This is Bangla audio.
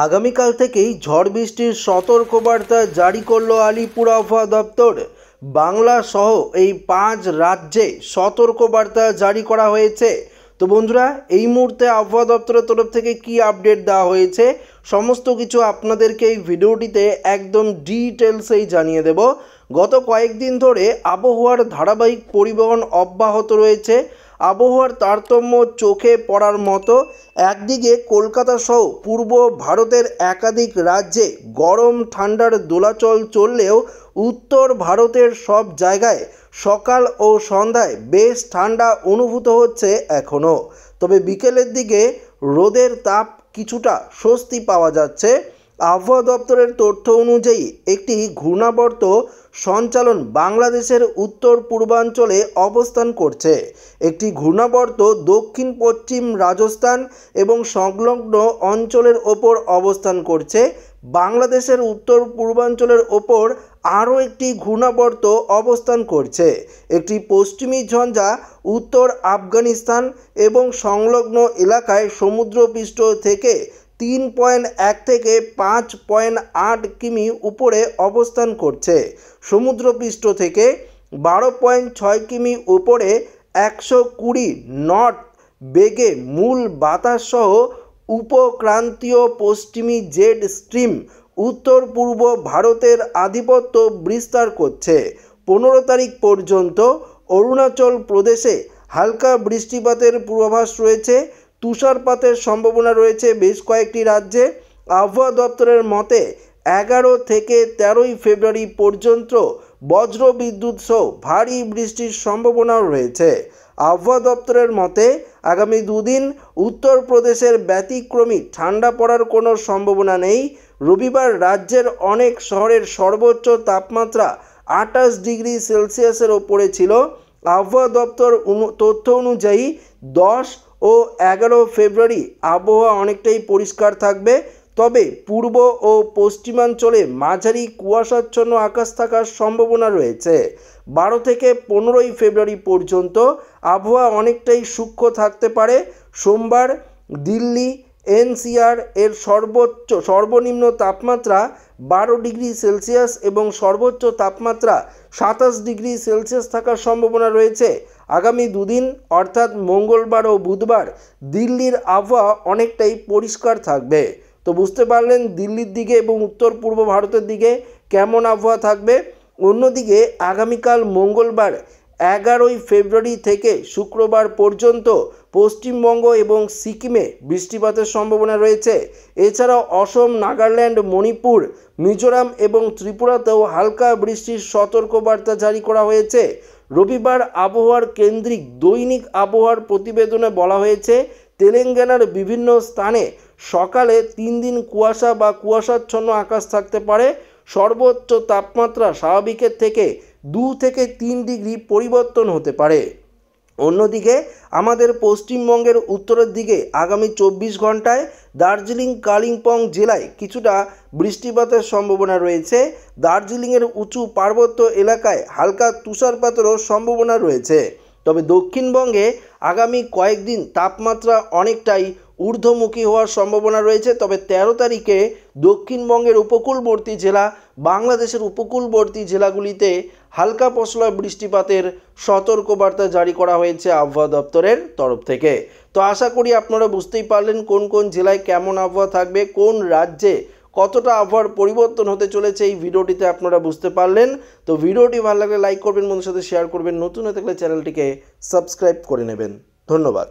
আগামীকাল থেকেই ঝড় বৃষ্টির সতর্কবার্তা জারি করলো আলিপুর আবহাওয়া দপ্তর। বাংলা সহ এই 5 রাজ্যে সতর্কবার্তা জারি করা হয়েছে। তো বন্ধুরা, এই মুহূর্তে আবহাওয়া দপ্তরের তরফ থেকে কি আপডেট দেওয়া হয়েছে সমস্ত কিছু আপনাদেরকে এই ভিডিওটিতে একদম ডিটেলসেই জানিয়ে দেব। গত কয়েকদিন ধরে আবহাওয়ার ধারাবাহিক পরিবহন অব্যাহত রয়েছে। আবহাওয়ার তারতম্য চোখে পড়ার মতো। একদিকে কলকাতা সহ পূর্ব ভারতের একাধিক রাজ্যে গরম ঠান্ডার দোলাচল চললেও উত্তর ভারতের সব জায়গায় সকাল ও সন্ধ্যায় বেশ ঠান্ডা অনুভূত হচ্ছে এখনও। তবে বিকেলের দিকে রোদের তাপ কিছুটা স্বস্তি পাওয়া যাচ্ছে। আবহাওয়া দপ্তরের তথ্য অনুযায়ী একটি ঘূর্ণাবর্ত সঞ্চালন বাংলাদেশের উত্তর পূর্বাঞ্চলে অবস্থান করছে। একটি ঘূর্ণাবর্ত দক্ষিণ পশ্চিম রাজস্থান এবং সংলগ্ন অঞ্চলের ওপর অবস্থান করছে। বাংলাদেশের উত্তর পূর্বাঞ্চলের ওপর আরও একটি ঘূর্ণাবর্ত অবস্থান করছে। একটি পশ্চিমী ঝঞ্ঝা উত্তর আফগানিস্তান এবং সংলগ্ন এলাকায় সমুদ্রপৃষ্ঠ থেকে 3.1 থেকে 5.8 কিমি উপরে অবস্থান করছে। সমুদ্রপৃষ্ঠ থেকে 12.6 কিমি উপরে 120 নট বেগে মূল বাতাস সহ উপক্রান্তীয় পশ্চিমী জেড স্ট্রিম উত্তর পূর্ব ভারতের আধিপত্য বিস্তার করছে। 15 তারিখ পর্যন্ত অরুণাচল প্রদেশে হালকা বৃষ্টিপাতের পূর্বাভাস রয়েছে। তুষারপাতের সম্ভাবনা রয়েছে বেশ কয়েকটি রাজ্যে। আবহাওয়া দপ্তরের মতে 11 থেকে 13 ফেব্রুয়ারি পর্যন্ত বজ্রবিদ্যুৎ সহ ভারী বৃষ্টির সম্ভাবনাও রয়েছে। আবহাওয়া দপ্তরের মতে আগামী দুদিন উত্তরপ্রদেশের ব্যতিক্রমী ঠান্ডা পড়ার কোনো সম্ভাবনা নেই। রবিবার রাজ্যের অনেক শহরের সর্বোচ্চ তাপমাত্রা 28 ডিগ্রি সেলসিয়াসের ওপরে ছিল। আবহাওয়া দপ্তর তথ্য অনুযায়ী 10 ও 11 ফেব্রুয়ারি আবহাওয়া অনেকটাই পরিষ্কার থাকবে। তবে পূর্ব ও পশ্চিমাঞ্চলে মাঝারি কুয়াশাচ্ছন্ন আকাশ থাকার সম্ভাবনা রয়েছে। 12 থেকে 15 ফেব্রুয়ারি পর্যন্ত আবহাওয়া অনেকটাই সূক্ষ্ম থাকতে পারে। সোমবার দিল্লি এনসিআর এর সর্বনিম্ন তাপমাত্রা 12 ডিগ্রি সেলসিয়াস এবং সর্বোচ্চ তাপমাত্রা 27 ডিগ্রি সেলসিয়াস থাকার সম্ভাবনা রয়েছে। আগামী দুদিন অর্থাৎ মঙ্গলবার ও বুধবার দিল্লির আবহাওয়া অনেকটাই পরিষ্কার থাকবে। তো বুঝতে পারলেন দিল্লির দিকে এবং উত্তর পূর্ব ভারতের দিকে কেমন আবহাওয়া থাকবে। অন্যদিকে আগামীকাল মঙ্গলবার 11 ফেব্রুয়ারি থেকে শুক্রবার পর্যন্ত পশ্চিমবঙ্গ এবং সিকিমে বৃষ্টিপাতের সম্ভাবনা রয়েছে। এছাড়াও অসম, নাগাল্যান্ড, মণিপুর, মিজোরাম এবং ত্রিপুরাতেও হালকা বৃষ্টির সতর্কবার্তা জারি করা হয়েছে। রবিবার আবহাওয়ার কেন্দ্রিক দৈনিক আবহাওয়ার প্রতিবেদনে বলা হয়েছে তেলেঙ্গানার বিভিন্ন স্থানে সকালে 3 দিন কুয়াশা বা কুয়াশাচ্ছন্ন আকাশ থাকতে পারে। সর্বোচ্চ তাপমাত্রা স্বাভাবিকের থেকে 2 থেকে 3 ডিগ্রি পরিবর্তন হতে পারে। অন্যদিকে আমাদের পশ্চিমবঙ্গের উত্তরের দিকে আগামী 24 ঘন্টায় দার্জিলিং, কালিম্পং জেলায় কিছুটা বৃষ্টিপাতের সম্ভাবনা রয়েছে। দার্জিলিংয়ের উঁচু পার্বত্য এলাকায় হালকা তুষারপাতেরও সম্ভাবনা রয়েছে। তবে দক্ষিণবঙ্গে আগামী কয়েকদিন তাপমাত্রা অনেকটাই ঊর্ধ্বমুখী হওয়ার সম্ভাবনা রয়েছে। তবে 13 তারিখে দক্ষিণবঙ্গের উপকূলবর্তী জেলা, বাংলাদেশের উপকূলবর্তী জেলাগুলিতে হালকা পশলা বৃষ্টিপাতের সতর্কবার্তা জারি করা হয়েছে আবহাওয়া দপ্তরের তরফ থেকে। তো আশা করি আপনারা বুঝতেই পারলেন কোন কোন জেলায় কেমন আবহাওয়া থাকবে, কোন রাজ্যে কতটা আবহাওয়ার পরিবর্তন হতে চলেছে এই ভিডিওটিতে আপনারা বুঝতে পারলেন। তো ভিডিওটি ভালো লাগলে লাইক করবেন, বন্ধুদের সাথে শেয়ার করবেন, নতুন হয়ে থাকলে চ্যানেলটিকে সাবস্ক্রাইব করে নেবেন। ধন্যবাদ।